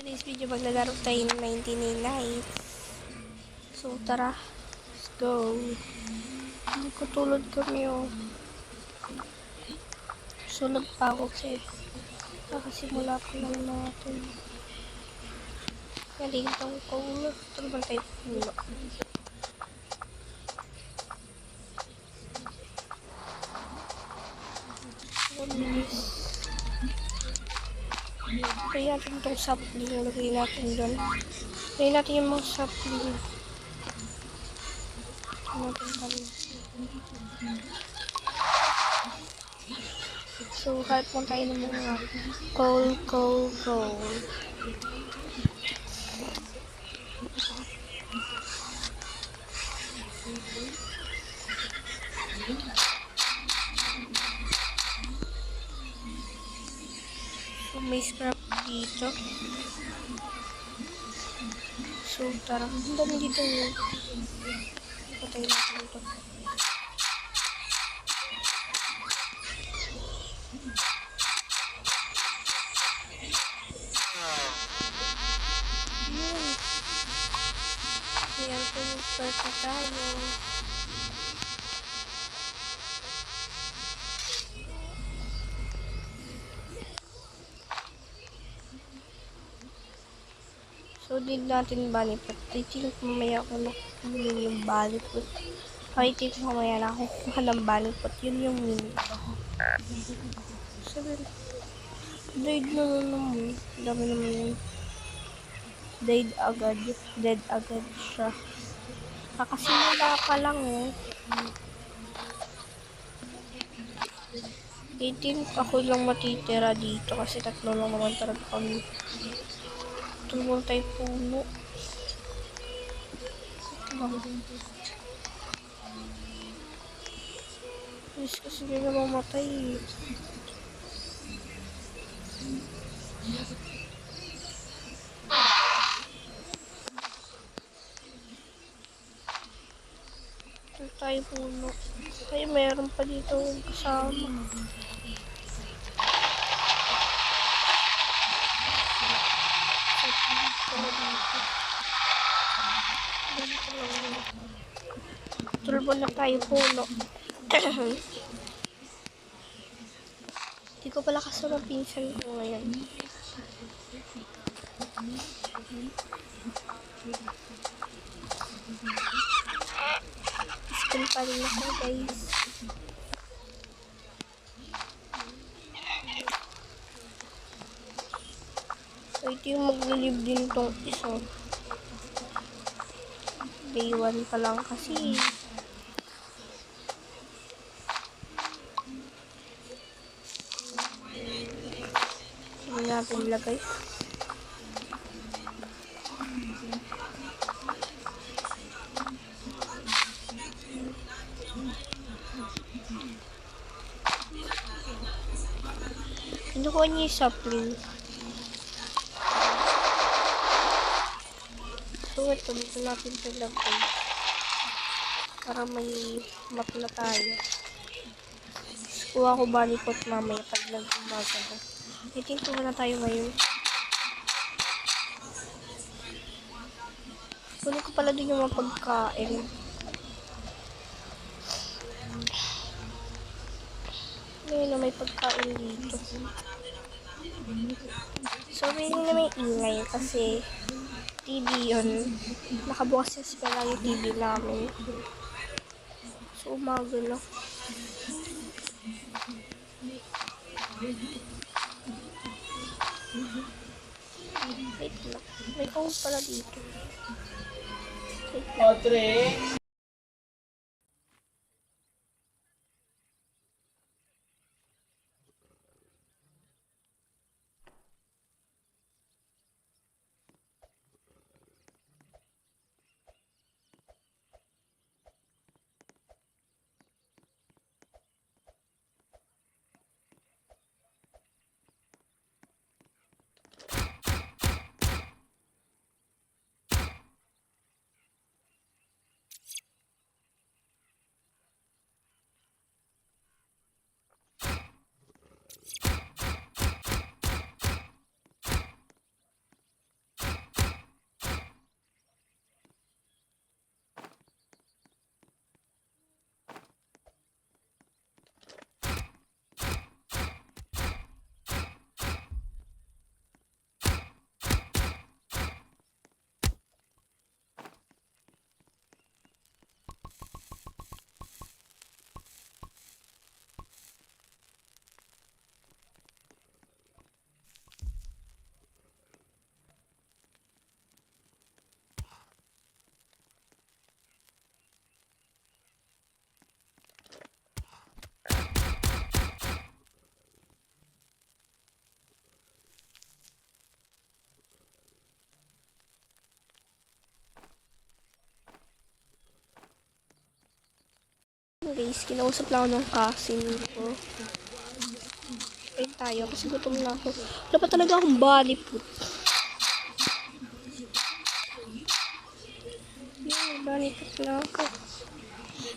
Today's video maglalaro tayo ng 99 Nights. So tara, let's go. Magkatulad kami oh. Sunod pa ako kasi kakasimula pa lang natin. Nalintang ko ulo. Ito naman tayo ulo. Mabilis. Lagay natin itong sapling. Lagay natin dyan. Lagay natin yung mga sapling. Natin kami. So, kahit mo tayo ng mga coal. So, may scrap dito. So, tara. Ang dami dito yun. Patay natin ito. Ayan, pumiperte tayo. So, din natin balipot. I think mamaya ako nakukunin yung balipot. I think mamaya na ako kukuha ng balipot. Yun yung minute ako. Sabi, died na naman. Dami naman yun. Dead agad siya. Kakasimula pa lang eh. I think ako lang matitira dito kasi tatlo lang naman talaga kami. Tulungan tayo puno. Yes, kasi hindi na mamatay. Ito tayo puno. Ay, meron pa dito kasama. Tulbo na tayo puno. Hindi ko pala kasama pinsan ko ngayon. Skin pa rin ako guys. So ito yung maglilib din tong isang. Day 1 pa lang kasi. Hindi natin ilagay. Kinukuha niya yung sapling. So ito, dito natin ito lagay. Para may map na tayo. Kuha ko balipot mamaya pag nag-umaga na. I think kuha na tayo ngayon. Kunin ko pala din yung mga pagkain. Ngayon na may pagkain dito. So, na may ingay kasi TV yun. Nakabukas kasi pala yung TV namin. So, umaga na. Wait lang. May phone pala dito. Wait lang. guys, kinausap lang ako ng cousin ko. Kain tayo kasi gutom na ako. Wala pa talaga akong body food. Body food na ako.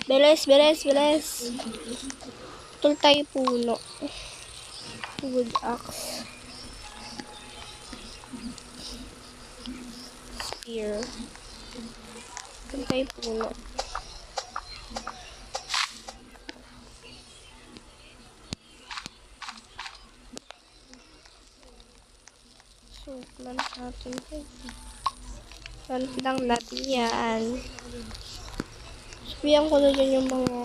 Beles. Tul tayo puno. Wood axe. Spear. Tul tayo puno. So, plant natin. Plant lang natin yan. Sabihan ko na dyan yung mga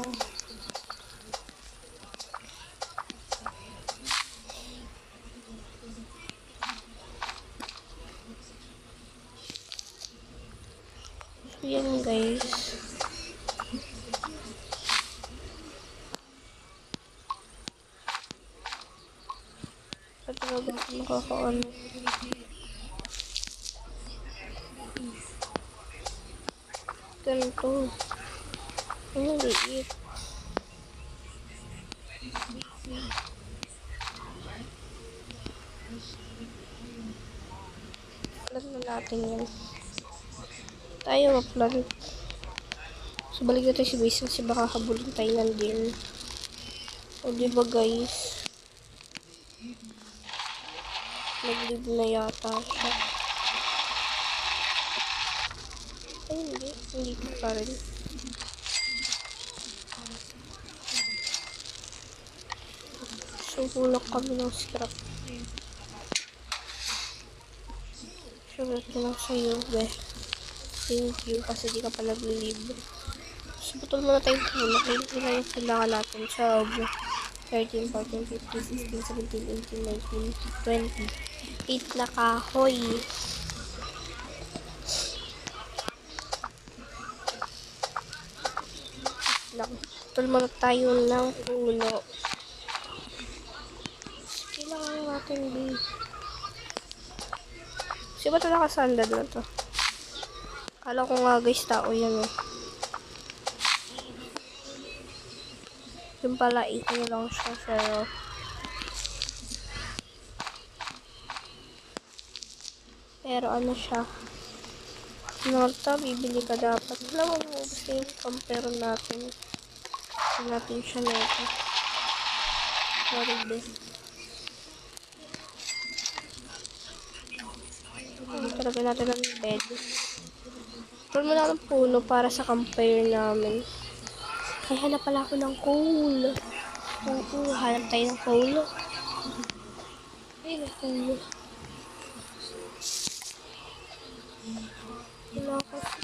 yan guys. Sa talaga makakaano. Ganito. Ang liit. Plant na natin yan. Tayo ma-plant. So, balik natin si Base kasi baka habulin tayo ng deer. O, diba guys? Nag-live na yata siya. Ay, hindi ko pa rin. So, hulak kami ng scrap. Sulat ko lang sa'yo, be. Thank you, kasi di ka pa nag-live. So, putol muna tayong hulak. Ayun na yung kailangan natin sa 13, 14, 15, 16, 17, 18, 19, 20. 8 na kahoy. Putol muna tayo ng puno. Kailangan natin din. Kasi ba ito nakasandad na to? Kala ko nga guys, tao yan eh. Yung pala, 8 lang siya, pero ano siya, Norta, bibili ka dapat. Alam mo, gusto yung compare natin. Hindi natin siya nito. Sorry, best. Talaga natin ang bed. Pero mo na ng puno para sa compare namin. Ay, hanap pala ako ng coal. Oo, hanap tayo ng coal. Ay, ng coal. Wala kasi.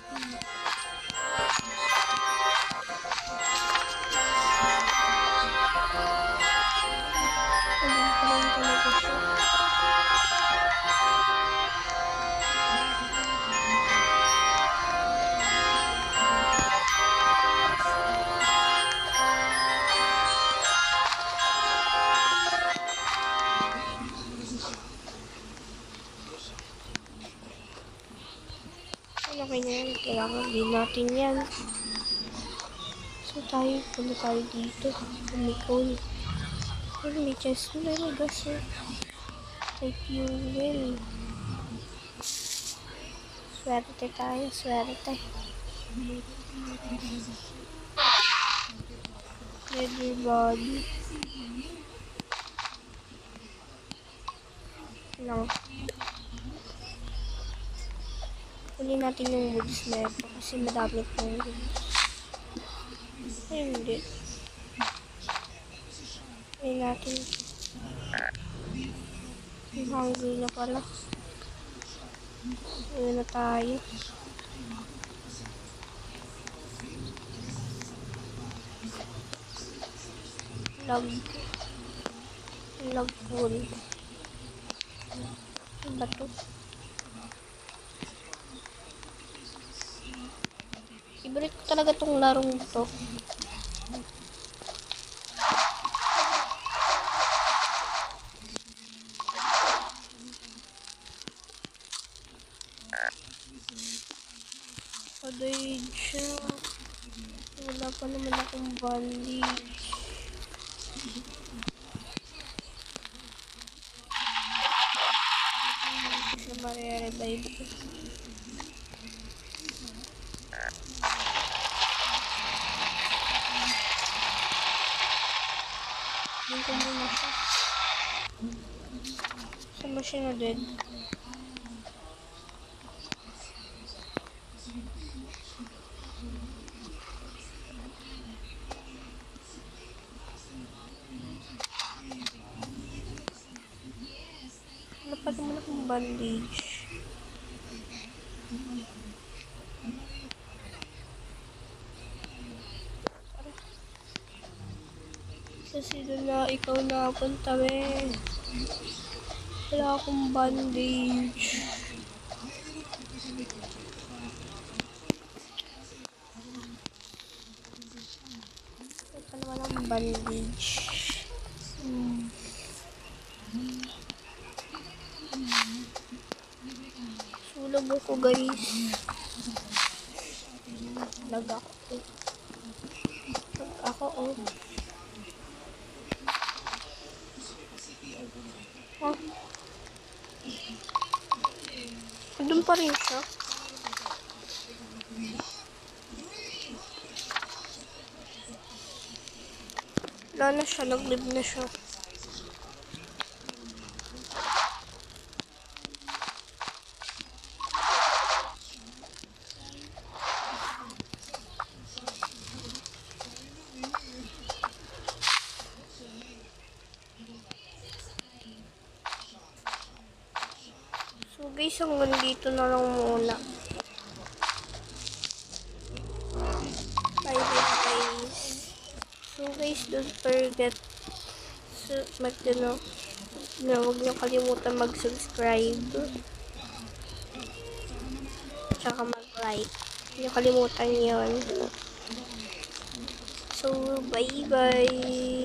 Okay na yan. Kailangan din natin yan. So punta tayo dito. Umikol. Pero may chest na rin kasi. May fuel. Swerte tayo. Swerte. Leather body. Lang. Huli natin yung woods na ito kasi madami pong woods. Ay, hindi. Huli natin. Ang hungry na pala. Huli na tayo. Log pool. Ang bato. Favorite ko talaga tong larong to. Paday siya. Wala pa naman akong bandage. Hindi siya marirevive ko. Dito muna siya. Saan ba siya na dead? Wala pa naman akong bandage. Kasi doon na ikaw napunta, we. Wala akong bandage. Wala pa naman akong bandage. Sulog ako, guys. Lag ako. Lag ako, oh. Oh. Doon pa rin siya. Wala na siya, nag-live na siya. So guys, hanggang dito na lang muna. Bye guys. So guys, don't forget huwag niyo kalimutan mag-subscribe. Tsaka mag-like. Huwag niyo kalimutan yun. So, bye bye.